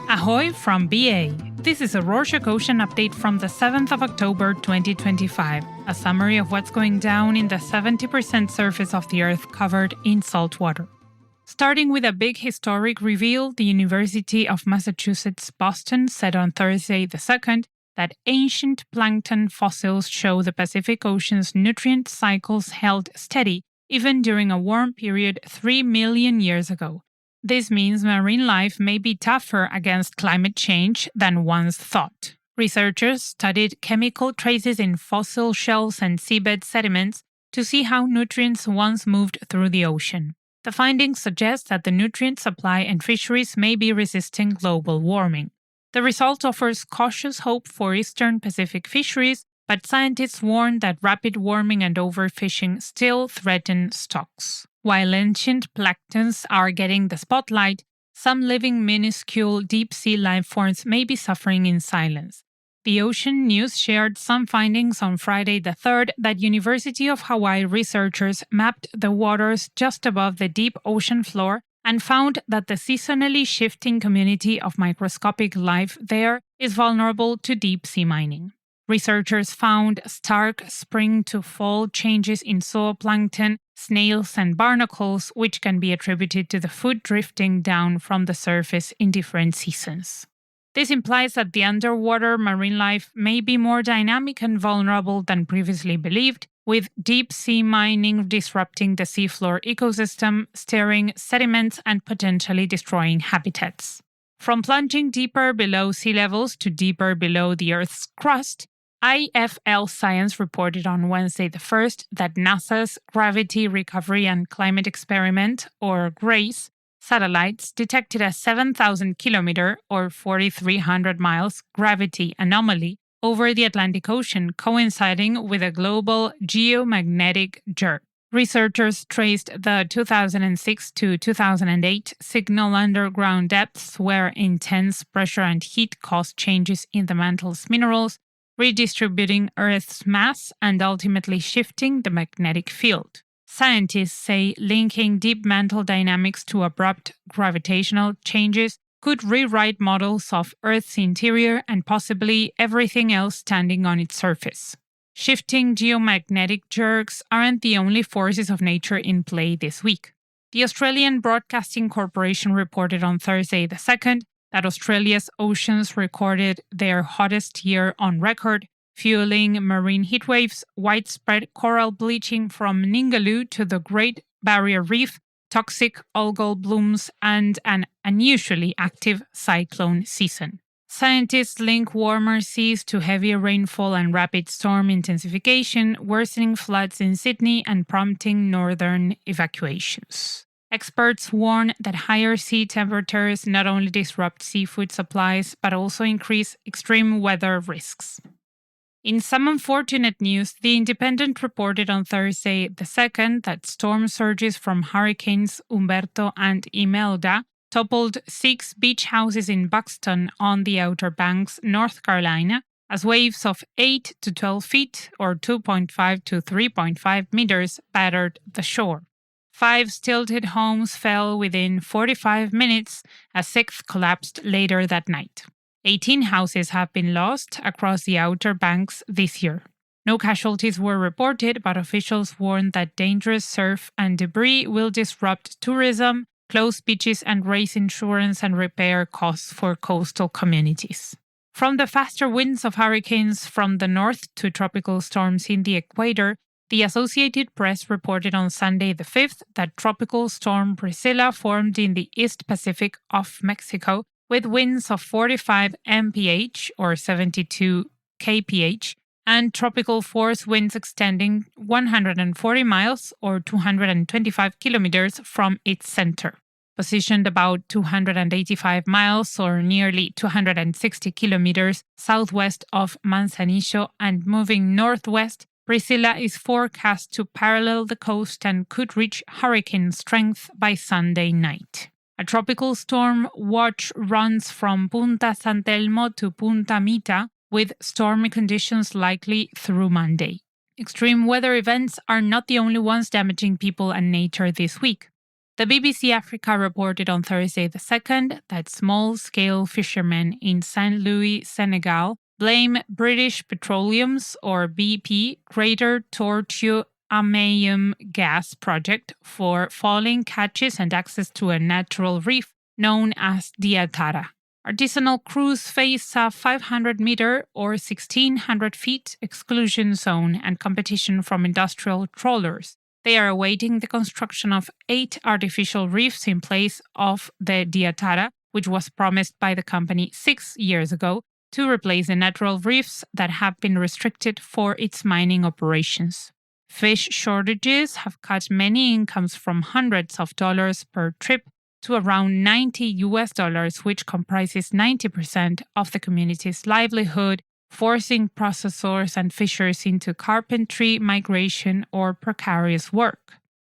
Ahoy from BA! This is a Rorschach Ocean update from the 7th of October 2025, a summary of what's going down in the 70% surface of the Earth covered in salt water. Starting with a big historic reveal, the University of Massachusetts Boston said on Thursday the 2nd that ancient plankton fossils show the Pacific Ocean's nutrient cycles held steady even during a warm period 3 million years ago. This means marine life may be tougher against climate change than once thought. Researchers studied chemical traces in fossil shells and seabed sediments to see how nutrients once moved through the ocean. The findings suggest that the nutrient supply and fisheries may be resisting global warming. The result offers cautious hope for eastern Pacific fisheries, but scientists warn that rapid warming and overfishing still threaten stocks. While ancient planktons are getting the spotlight, some living minuscule deep-sea lifeforms may be suffering in silence. The Ocean News shared some findings on Friday the 3rd that University of Hawaii researchers mapped the waters just above the deep ocean floor and found that the seasonally shifting community of microscopic life there is vulnerable to deep-sea mining. Researchers found stark spring-to-fall changes in zooplankton, snails, and barnacles, which can be attributed to the food drifting down from the surface in different seasons. This implies that the underwater marine life may be more dynamic and vulnerable than previously believed, with deep-sea mining disrupting the seafloor ecosystem, stirring sediments, and potentially destroying habitats. From plunging deeper below sea levels to deeper below the Earth's crust, IFL Science reported on Wednesday the 1st that NASA's Gravity Recovery and Climate Experiment, or GRACE, satellites detected a 7,000-kilometer or 4,300 miles gravity anomaly over the Atlantic Ocean, coinciding with a global geomagnetic jerk. Researchers traced the 2006 to 2008 signal underground depths where intense pressure and heat caused changes in the mantle's minerals, redistributing Earth's mass and ultimately shifting the magnetic field. Scientists say linking deep mantle dynamics to abrupt gravitational changes could rewrite models of Earth's interior and possibly everything else standing on its surface. Shifting geomagnetic jerks aren't the only forces of nature in play this week. The Australian Broadcasting Corporation reported on Thursday the 2nd that Australia's oceans recorded their hottest year on record, fueling marine heatwaves, widespread coral bleaching from Ningaloo to the Great Barrier Reef, toxic algal blooms, and an unusually active cyclone season. Scientists link warmer seas to heavier rainfall and rapid storm intensification, worsening floods in Sydney and prompting northern evacuations. Experts warn that higher sea temperatures not only disrupt seafood supplies but also increase extreme weather risks. In some unfortunate news, The Independent reported on Thursday the 2nd that storm surges from hurricanes Humberto and Imelda toppled 6 beach houses in Buxton on the Outer Banks, North Carolina, as waves of 8 to 12 feet or 2.5 to 3.5 meters battered the shore. 5 stilted homes fell within 45 minutes, a 6th collapsed later that night. 18 houses have been lost across the Outer Banks this year. No casualties were reported, but officials warned that dangerous surf and debris will disrupt tourism, close beaches, and raise insurance and repair costs for coastal communities. From the faster winds of hurricanes from the north to tropical storms in the equator, the Associated Press reported on Sunday the 5th that Tropical Storm Priscilla formed in the East Pacific off Mexico with winds of 45 mph or 72 kph and tropical force winds extending 140 miles or 225 kilometers from its center. Positioned about 285 miles or nearly 260 kilometers southwest of Manzanillo and moving northwest, Priscilla is forecast to parallel the coast and could reach hurricane strength by Sunday night. A tropical storm watch runs from Punta San Telmo to Punta Mita, with stormy conditions likely through Monday. Extreme weather events are not the only ones damaging people and nature this week. The BBC Africa reported on Thursday the 2nd that small-scale fishermen in St. Louis, Senegal, blame British Petroleum's, or BP, Greater Tortue Amayum gas project for falling catches and access to a natural reef known as Diatara. Artisanal crews face a 500-meter or 1,600 feet exclusion zone and competition from industrial trawlers. They are awaiting the construction of 8 artificial reefs in place of the Diatara, which was promised by the company 6 years ago, to replace the natural reefs that have been restricted for its mining operations. Fish shortages have cut many incomes from hundreds of dollars per trip to around $90, which comprises 90% of the community's livelihood, forcing processors and fishers into carpentry, migration, or precarious work.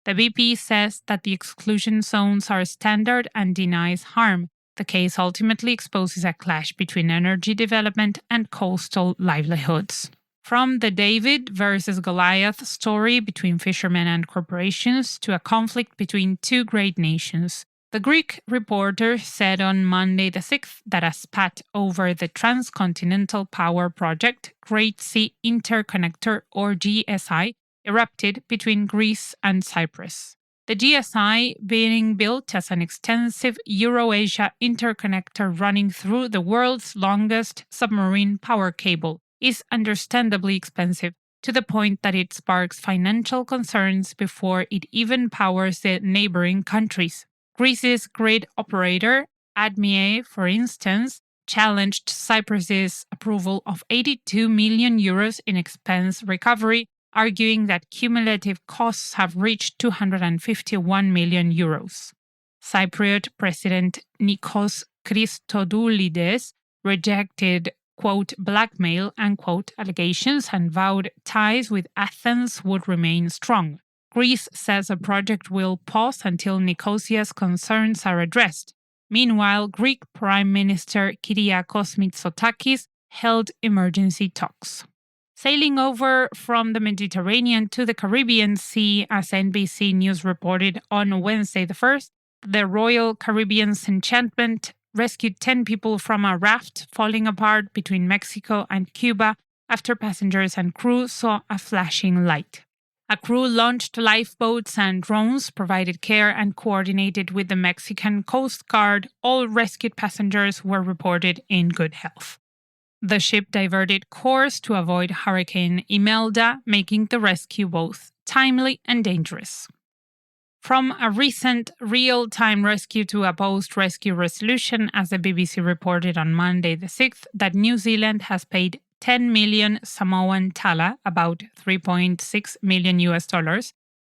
The BP says that the exclusion zones are standard and denies harm. The case ultimately exposes a clash between energy development and coastal livelihoods. From the David versus Goliath story between fishermen and corporations to a conflict between two great nations, the Greek reporter said on Monday the 6th that a spat over the Transcontinental Power Project Great Sea Interconnector, or GSI, erupted between Greece and Cyprus. The GSI, being built as an extensive Euro-Asia interconnector running through the world's longest submarine power cable, is understandably expensive, to the point that it sparks financial concerns before it even powers the neighboring countries. Greece's grid operator, Admie, for instance, challenged Cyprus's approval of 82 million euros in expense recovery, arguing that cumulative costs have reached 251 million euros. Cypriot President Nikos Christodoulides rejected, quote, blackmail, unquote, allegations and vowed ties with Athens would remain strong. Greece says a project will pause until Nicosia's concerns are addressed. Meanwhile, Greek Prime Minister Kyriakos Mitsotakis held emergency talks. Sailing over from the Mediterranean to the Caribbean Sea, as NBC News reported on Wednesday the 1st, the Royal Caribbean's Enchantment rescued 10 people from a raft falling apart between Mexico and Cuba after passengers and crew saw a flashing light. A crew launched lifeboats and drones, provided care, and coordinated with the Mexican Coast Guard. All rescued passengers were reported in good health. The ship diverted course to avoid Hurricane Imelda, making the rescue both timely and dangerous. From a recent real-time rescue to a post-rescue resolution, as the BBC reported on Monday the 6th, that New Zealand has paid 10 million Samoan tala, about $3.6 million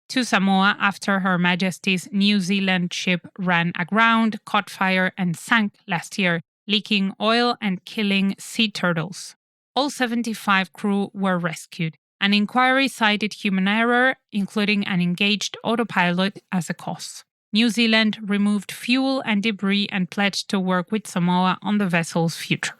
to Samoa after Her Majesty's New Zealand ship ran aground, caught fire, and sank last year, leaking oil and killing sea turtles. All 75 crew were rescued. An inquiry cited human error, including an engaged autopilot, as a cause. New Zealand removed fuel and debris and pledged to work with Samoa on the vessel's future.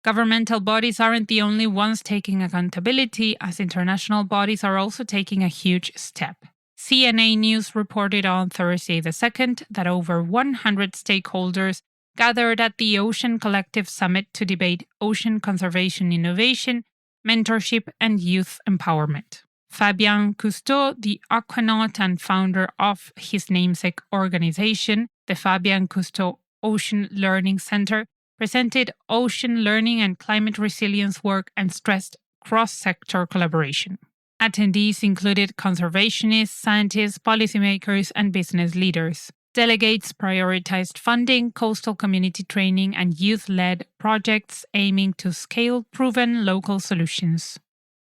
Governmental bodies aren't the only ones taking accountability, as international bodies are also taking a huge step. CNA News reported on Thursday the 2nd that over 100 stakeholders gathered at the Ocean Collective Summit to debate ocean conservation innovation, mentorship, and youth empowerment. Fabien Cousteau, the aquanaut and founder of his namesake organization, the Fabien Cousteau Ocean Learning Center, presented ocean learning and climate resilience work and stressed cross-sector collaboration. Attendees included conservationists, scientists, policymakers, and business leaders. Delegates prioritized funding, coastal community training, and youth-led projects aiming to scale proven local solutions.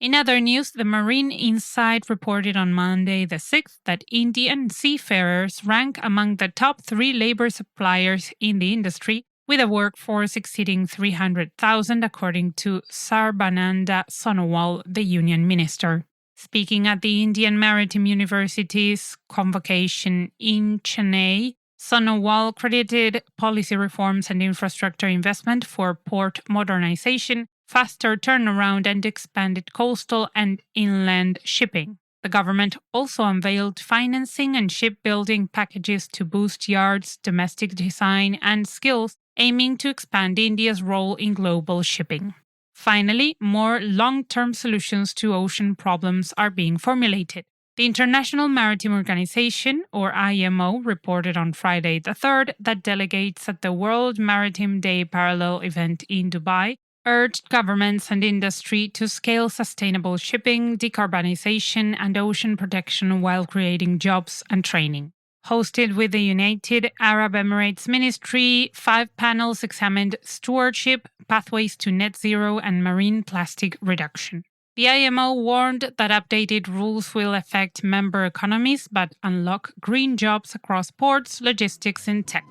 In other news, the Marine Insight reported on Monday the 6th that Indian seafarers rank among the top 3 labor suppliers in the industry, with a workforce exceeding 300,000, according to Sarbananda Sonowal, the union minister. Speaking at the Indian Maritime University's convocation in Chennai, Sonowal credited policy reforms and infrastructure investment for port modernization, faster turnaround, and expanded coastal and inland shipping. The government also unveiled financing and shipbuilding packages to boost yards, domestic design, and skills, aiming to expand India's role in global shipping. Finally, more long-term solutions to ocean problems are being formulated. The International Maritime Organization, or IMO, reported on Friday the 3rd that delegates at the World Maritime Day parallel event in Dubai urged governments and industry to scale sustainable shipping, decarbonization, and ocean protection while creating jobs and training. Hosted with the United Arab Emirates Ministry, 5 panels examined stewardship, pathways to net zero, and marine plastic reduction. The IMO warned that updated rules will affect member economies but unlock green jobs across ports, logistics, and tech.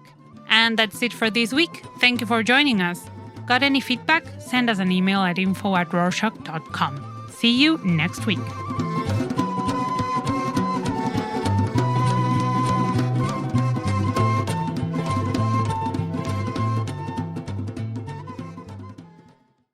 And that's it for this week. Thank you for joining us. Got any feedback? Send us an email at info@rorschach.com. See you next week.